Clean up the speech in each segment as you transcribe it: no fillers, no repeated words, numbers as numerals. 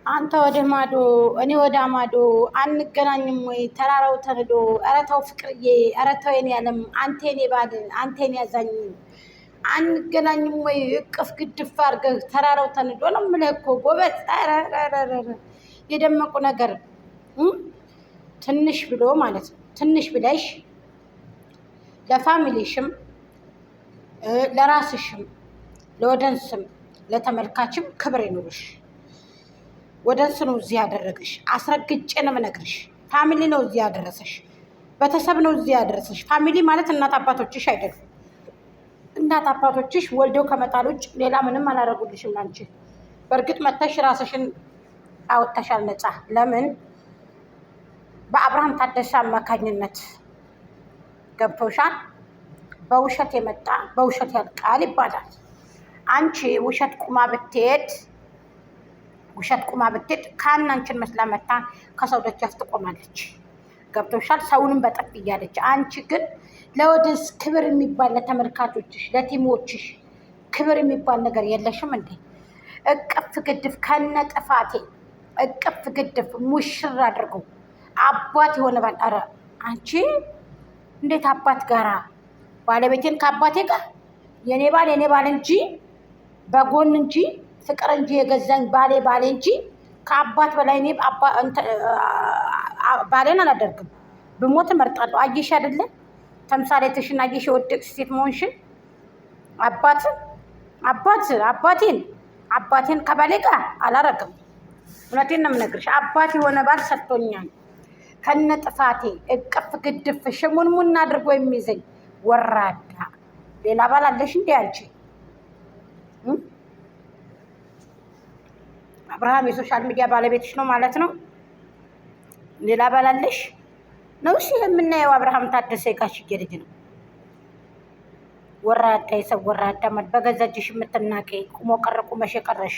አንተ ወደ ማዶ እኔ ወደ ማዶ አንገናኝም ወይ? ተራራው ተንዶ ኧረ ተው ፍቅርዬ፣ ኧረ ተው የኔ ዓለም፣ አንተ የኔ ባል፣ አንተ የኔ ያዛኝ አንገናኝም ወይ? እቅፍ ግድፍ አድርገህ ተራራው ተንዶ ነው የምልህ እኮ ጎበዝ። ኧረ የደመቁ ነገር ትንሽ ብሎ ማለት ነው። ትንሽ ብለሽ ለፋሚሊሽም ለራስሽም ለወደንስም ለተመልካችም ክብር ይኑርሽ። ወደንስ ነው እዚህ ያደረገሽ። አስረግጬ ነው የምነግርሽ። ፋሚሊ ነው እዚህ ያደረሰሽ። ቤተሰብ ነው እዚህ ያደረሰሽ። ፋሚሊ ማለት እናት አባቶችሽ አይደሉም። እናት አባቶችሽ ወልደው ከመጣል ውጭ ሌላ ምንም አላደረጉልሽም። አንቺ በእርግጥ መተሽ ራስሽን አወጥተሻል ነፃ። ለምን? በአብርሃም ታደሰ አማካኝነት ገብቶሻል። በውሸት የመጣ በውሸት ያልቃል ይባላል። አንቺ ውሸት ቁማ ብትሄድ ከአናንችን መስላ መታ ከሰው ደጃፍ ትቆማለች። ገብቶሻል። ሰውንም በጠፍ እያለች፣ አንቺ ግን ለወደስ ክብር የሚባል ለተመልካቾችሽ ለቲሞችሽ ክብር የሚባል ነገር የለሽም እንዴ? እቅፍ ግድፍ ከነ ጥፋቴ እቅፍ ግድፍ ሙሽር አድርገው አባት የሆነ ባል። ኧረ አንቺ እንዴት አባት ጋራ? ባለቤቴን ከአባቴ ጋር የኔ ባል እንጂ በጎን እንጂ ፍቅር እንጂ የገዛኝ ባሌ እንጂ ከአባት በላይ እኔ ባሌን አላደርግም። ብሞት እመርጣለሁ። አየሽ አይደለ? ተምሳሌትሽን አየሽ፣ የወደቅሽ ሴት መሆንሽን። አባቴን ከባሌ ጋር አላረግም። እውነቴን ነው የምነግርሽ። አባት የሆነ ባል ሰጥቶኛል ከነ ጥፋቴ እቅፍ ግድፍ ሽሙንሙን አድርጎ የሚይዘኝ ወራዳ። ሌላ ባል አለሽ እንዴ አንቺ? አብርሃም የሶሻል ሚዲያ ባለቤትሽ ነው ማለት ነው? ሌላ ባል አለሽ ነው? እሺ የምናየው አብርሃም ታደሰ የጋሽዬ ልጅ ነው። ወራዳ፣ የሰው ወራዳ ማለት በገዛ እጅሽ የምትናቀ ቁሞ ቀረ ቁመሽ የቀረሽ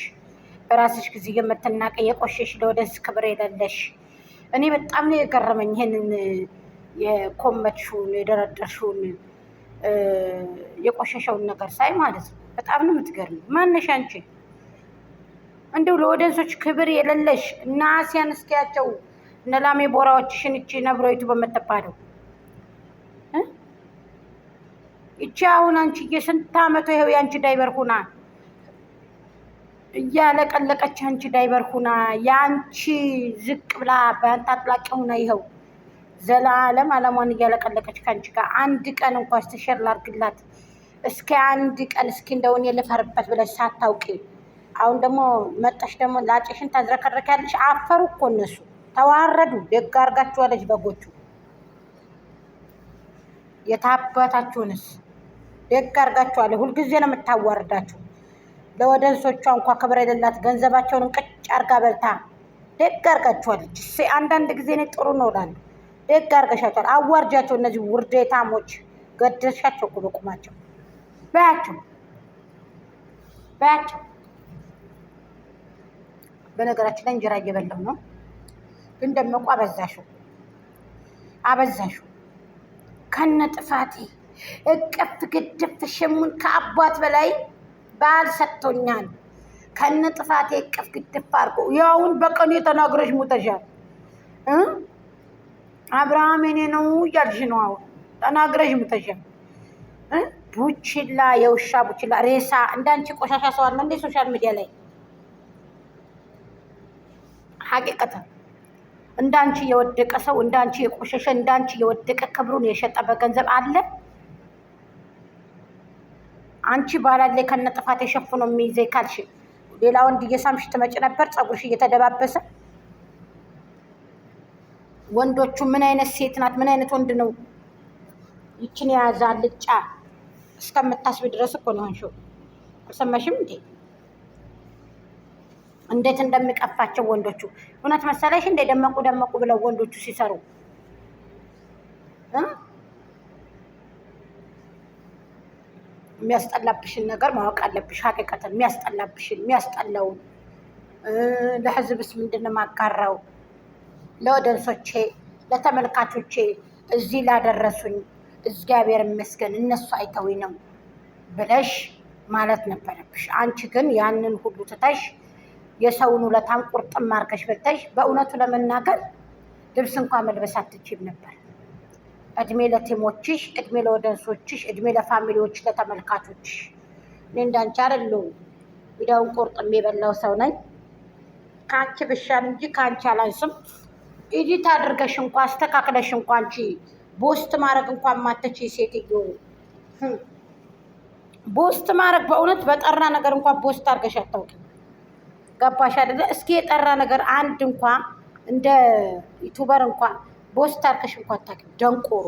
በራስሽ ጊዜ የምትናቀ የቆሸሽ ለወደንስ ክብር የሌለሽ። እኔ በጣም ነው የገረመኝ ይሄንን የኮመትሽውን የደረደርሽውን የቆሸሸውን ነገር ሳይ ማለት ነው። በጣም ነው የምትገርም። ማነሽ አንቺ? እንደው ለወደንሶች ክብር የሌለሽ እና አሲያን እስኪያቸው እነ ላሜ ቦራዎችሽን እቺ ነብሮይቱ በምትባለው እቺ አሁን አንቺ የስንት ዓመቱ ይኸው ያንቺ ዳይበር ሁና እያለቀለቀች አንቺ ዳይበር ሁና ያንቺ ዝቅ ብላ በአንተ አጥላቂ ሁና ይኸው ዘላለም አለሟን እያለቀለቀች ከአንቺ ጋር አንድ ቀን እንኳን ስትሸር ላድርግላት እስኪ አንድ ቀን እስኪ እንደውን የልፈርበት ብለሽ ሳታውቂ አሁን ደግሞ መጣሽ ደግሞ ላጭሽን ታዝረከረኪያለሽ። አፈሩ እኮ እነሱ ተዋረዱ። ደግ አድርጋችኋለች በጎቹ። የታባታችሁንስ ደግ አድርጋችኋለች። ሁልጊዜ ነው የምታዋርዳችሁ። ለወደንሶቿ እንኳ ክብር የሌላት ገንዘባቸውን ቅጭ አርጋ በልታ ደግ አድርጋችኋለች። አንዳንድ ጊዜ እኔ ጥሩ ነው እላለሁ። ደግ አድርገሻቸዋል። አዋርጃቸው። እነዚህ ውርዴታሞች ገደልሻቸው እኮ በቁማቸው። በያቸው። በነገራችን ላይ እንጀራ እየበላሁ ነው፣ ግን ደመቁ አበዛሹ ከነ ጥፋቴ እቅፍ ግድፍ ሽሙን ከአባት በላይ ባል ሰጥቶኛል። ከነ ጥፋቴ እቅፍ ግድፍ አድርጎ ያውን በቀን የተናግረሽ ሙተሻል። አብርሃም የኔ ነው እያልሽ ነው። አሁን ተናግረሽ ሙተሻል። ቡችላ፣ የውሻ ቡችላ ሬሳ። እንዳንቺ ቆሻሻ ሰው አለ እንዴ ሶሻል ሚዲያ ላይ? ሀቂቀተን እንዳንቺ የወደቀ ሰው፣ እንዳንቺ የቆሸሸ፣ እንዳንቺ የወደቀ ክብሩን የሸጠ በገንዘብ አለ? አንቺ ባላለ ከነ ጥፋት የሸፍኖ የሚይዘኝ ካልሽ ሌላ ወንድ እየሳምሽ ትመጭ ነበር፣ ፀጉርሽ እየተደባበሰ። ወንዶቹ ምን አይነት ሴት ናት? ምን አይነት ወንድ ነው ይችን የያዘ አልጫ እስከምታስብ ድረስ እኮ ነው አንሾ። አልሰማሽም እንዴ? እንዴት እንደሚቀፋቸው ወንዶቹ። እውነት መሰለሽ እንደ ደመቁ ብለው ወንዶቹ ሲሰሩ የሚያስጠላብሽን ነገር ማወቅ አለብሽ። ሀቂቀትን የሚያስጠላውን ለህዝብስ ምንድን ማጋራው? ለወደንሶቼ ለተመልካቾቼ እዚህ ላደረሱኝ እግዚአብሔር ይመስገን እነሱ አይተውኝ ነው ብለሽ ማለት ነበረብሽ። አንቺ ግን ያንን ሁሉ ትተሽ የሰውን ውለታን ቁርጥም አድርገሽ በልተሽ በእውነቱ ለመናገር ልብስ እንኳን መልበስ አትችይም ነበር። እድሜ ለቲሞችሽ፣ እድሜ ለወደንሶችሽ፣ እድሜ ለፋሚሊዎች፣ ለተመልካቾችሽ። እኔ እንዳንቺ አይደለሁም ቪዲዮውን ቁርጥም የበላው ሰው ነኝ። ከአንቺ ብሻል እንጂ ከአንቺ አላንስም። ኢዲት አድርገሽ እንኳ አስተካክለሽ እንኳ አንቺ ቦስት ማድረግ እንኳን ማትችይ ሴትዮ፣ ቦስት ማድረግ በእውነት በጠራ ነገር እንኳን ቦስት አድርገሽ አታውቂም። ገባሽ አይደለ? እስኪ የጠራ ነገር አንድ እንኳ እንደ ዩቱበር እንኳ ቦስት አድርገሽ እንኳ አታውቂም። ደንቆሮ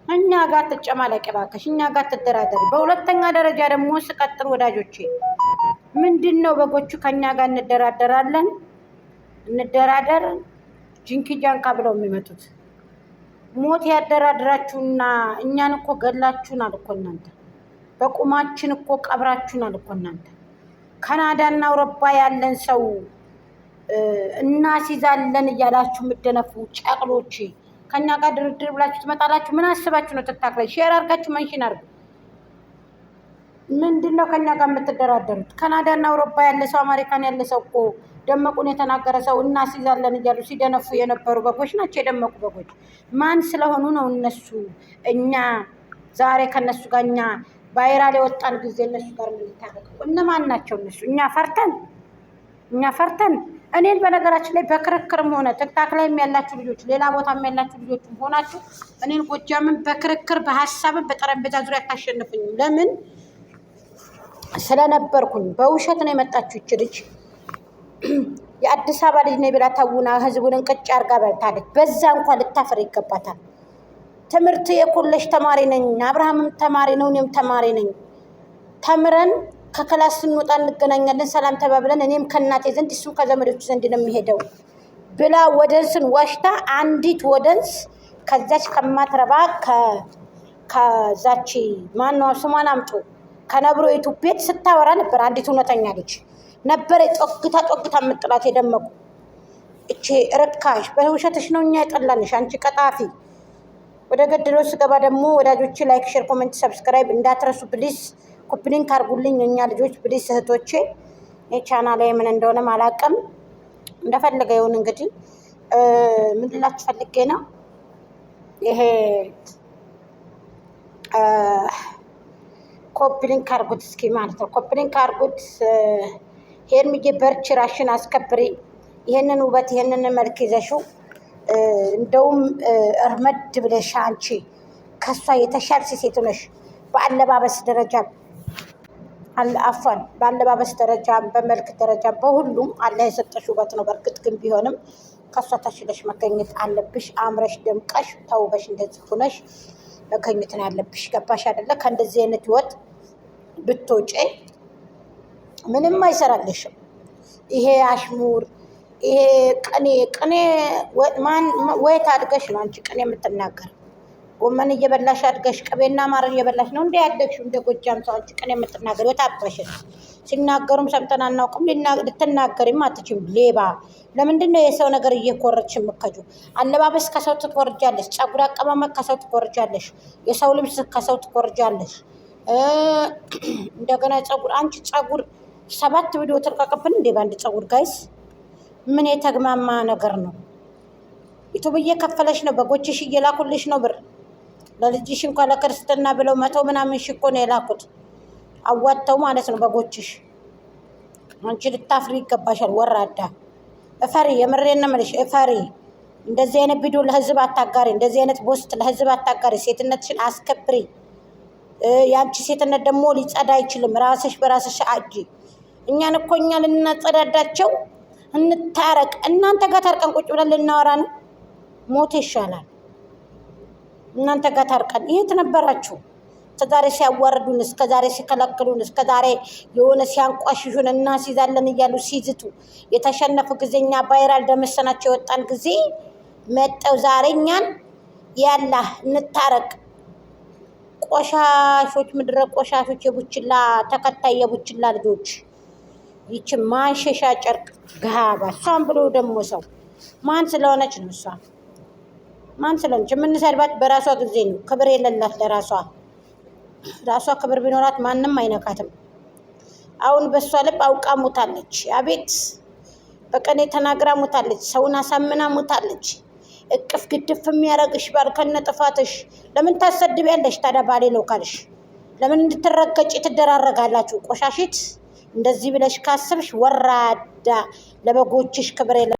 እኛ ጋር ትጨማለቂ እባክሽ፣ እኛ ጋር ትደራደሪ። በሁለተኛ ደረጃ ደግሞ ስቀጥል ወዳጆቼ ምንድን ነው በጎቹ ከኛ ጋር እንደራደራለን እንደራደር ጅንኪ ጃንካ ብለው የሚመጡት ሞት ያደራድራችሁና እኛን እኮ ገላችሁናል እኮ እናንተ። በቁማችን እኮ ቀብራችሁናል እኮ እናንተ። ካናዳና አውሮፓ ያለን ሰው እናስይዛለን እያላችሁ የምትደነፉ ጨቅሎች ከኛ ጋር ድርድር ብላችሁ ትመጣላችሁ። ምን አስባችሁ ነው? ቲክታክ ላይ ሼር አድርጋችሁ መንሽን አድርጉ። ምንድን ነው ከኛ ጋር የምትደራደሩት? ካናዳና አውሮፓ ያለ ሰው አሜሪካን ያለ ሰው እኮ ደመቁን የተናገረ ሰው እናስይዛለን እያሉ ሲደነፉ የነበሩ በጎች ናቸው። የደመቁ በጎች ማን ስለሆኑ ነው እነሱ? እኛ ዛሬ ከነሱ ጋር እኛ ቫይራል የወጣን ጊዜ እነሱ ጋር የምንታረቀው እነማን ናቸው? እነሱ እኛ ፈርተን እኔን በነገራችን ላይ በክርክርም ሆነ ቲክታክ ላይ ያላችሁ ልጆች፣ ሌላ ቦታ ያላችሁ ልጆች ሆናችሁ እኔን ጎጃምን በክርክር በሀሳብን በጠረጴዛ ዙሪያ አታሸንፉኝም። ለምን? ስለነበርኩኝ። በውሸት ነው የመጣችሁ ይች ልጅ። የአዲስ አበባ ልጅ ነኝ ብላ ታውና ህዝቡን እንቅጭ አርጋ በልታለች። በዛ እንኳን ልታፈር ይገባታል። ትምህርት የኮሌጅ ተማሪ ነኝ፣ አብርሃምም ተማሪ ነው፣ እኔም ተማሪ ነኝ። ተምረን ከክላስ ስንወጣ እንገናኛለን፣ ሰላም ተባብለን እኔም ከእናቴ ዘንድ እሱም ከዘመዶቹ ዘንድ ነው የሚሄደው ብላ ወደንስን ዋሽታ አንዲት ወደንስ ከዛች ከማትረባ ከዛች ማነው ስሟን አምጡ ከነብሮ ኢትዮጵያ ስታወራ ነበር። አንዲት እውነተኛ ልጅ ነበረ ጦግታ የምጥላት የደመቁ እቺ ርካሽ በውሸትሽ ነው እኛ የጠላንሽ አንቺ ቀጣፊ። ወደ ገድለው ስገባ ደግሞ ወዳጆቼ ላይክ፣ ሼር፣ ኮሜንት፣ ሰብስክራይብ እንዳትረሱ ፕሊዝ። ኮፒሊንክ አድርጉልኝ እኛ ልጆች ፕሊዝ እህቶቼ። የቻናሌ ምን እንደሆነ አላውቅም፣ እንደፈለገ ይሁን። እንግዲህ ምን ልላችሁ ፈልጌ ነው ይሄ ኮፒሊንክ አድርጉት እስኪ ማለት ነው። ኮፒሊንክ አድርጉት። ሄርሚዬ በርቺ፣ ራሽን አስከብሪ። ይሄንን ውበት ይሄንን መልክ ይዘሽው እንደውም እርመድ ብለሽ አንቺ ከሷ የተሻልሽ ሴት ነሽ። በአለባበስ ደረጃ አፏን በአለባበስ ደረጃ በመልክ ደረጃ በሁሉም አላህ የሰጠሽ ውበት ነው። በእርግጥ ግን ቢሆንም ከሷ ተሽለሽ መገኘት አለብሽ። አምረሽ ደምቀሽ ተውበሽ እንደዚህ ሆነሽ መገኘት ነው ያለብሽ። ገባሽ አይደለ? ከእንደዚህ አይነት ህይወት ብትወጪ ምንም አይሰራልሽም። ይሄ አሽሙር ይሄ ቅኔ ወይት አድገሽ ነው አንቺ ቅኔ የምትናገር? ጎመን እየበላሽ አድገሽ ቅቤና ማርን እየበላሽ ነው እንደ ያደግሽው እንደ ጎጃም ሰው አንቺ ቅኔ የምትናገር? ወታባሽ ሲናገሩም ሰምተን አናውቅም። ልትናገሪም አትችም። ሌባ ለምንድን ነው የሰው ነገር እየኮረች የምከጁ? አለባበስ ከሰው ትኮርጃለሽ፣ ፀጉር አቀማመጥ ከሰው ትኮርጃለሽ፣ የሰው ልብስ ከሰው ትኮርጃለሽ። እንደገና ፀጉር አንቺ ፀጉር 7 ቪዲዮ ተልቀቀብን እንዴ በአንድ ፀጉር ጋይስ? ምን የተግማማ ነገር ነው? ዩቱብ እየከፈለሽ ነው፣ በጎችሽ እየላኩልሽ ነው ብር። ለልጅሽ እንኳን ለክርስትና ብለው 100 ምናምን ሺህ እኮ ነው የላኩት አዋጥተው ማለት ነው በጎችሽ። አንቺ ልታፍሪ ይገባሻል ወራዳ። እፈሪ፣ የምሬን ነው የምልሽ እፈሪ። እንደዚህ አይነት ቪዲዮ ለህዝብ አታጋሪ፣ እንደዚህ አይነት ፖስት ለህዝብ አታጋሪ። ሴትነትሽን አስከብሪ። ያንቺ ሴትነት ደግሞ ሊጸዳ አይችልም። ራስሽ በራስሽ አጂ። እኛን እኮ እኛ ልናጸዳዳቸው እንታረቅ። እናንተ ጋር ታርቀን ቁጭ ብለን ልናወራ ነው። ሞት ይሻላል። እናንተ ጋር ታርቀን የት ነበራችሁ? እስከዛሬ ሲያዋርዱን፣ እስከዛሬ ሲከለክሉን፣ እስከዛሬ የሆነ ሲያንቋሽሹን እናስይዛለን እያሉ ሲዝቱ የተሸነፉ ጊዜ እኛ ቫይራል ደመሰናቸው የወጣን ጊዜ መጠው ዛሬ እኛን ያላ እንታረቅ። ቆሻሾች፣ ምድረ ቆሻሾች፣ የቡችላ ተከታይ የቡችላ ልጆች። ይቺ ማንሸሻ ጨርቅ ገሃባ እሷን ብሎ ደግሞ ሰው ማን ስለሆነች ነው? እሷ ማን ስለሆነች? የምንሰድባት በራሷ ጊዜ ነው። ክብር የሌላት ለራሷ ክብር ቢኖራት ማንም አይነካትም። አሁን በሷ ልብ አውቃ ሞታለች። አቤት በቀኔ ተናግራ ሞታለች። ሰውን አሳምና ሞታለች። እቅፍ ግድፍ የሚያረግሽ ባል ከነ ጥፋትሽ ለምን ታሰድቢያለሽ? ታዲያ ባሌ ነው ካልሽ ለምን እንድትረገጭ ትደራረጋላችሁ? ቆሻሽት እንደዚህ ብለሽ ካሰብሽ ወራዳ ለበጎችሽ ክብር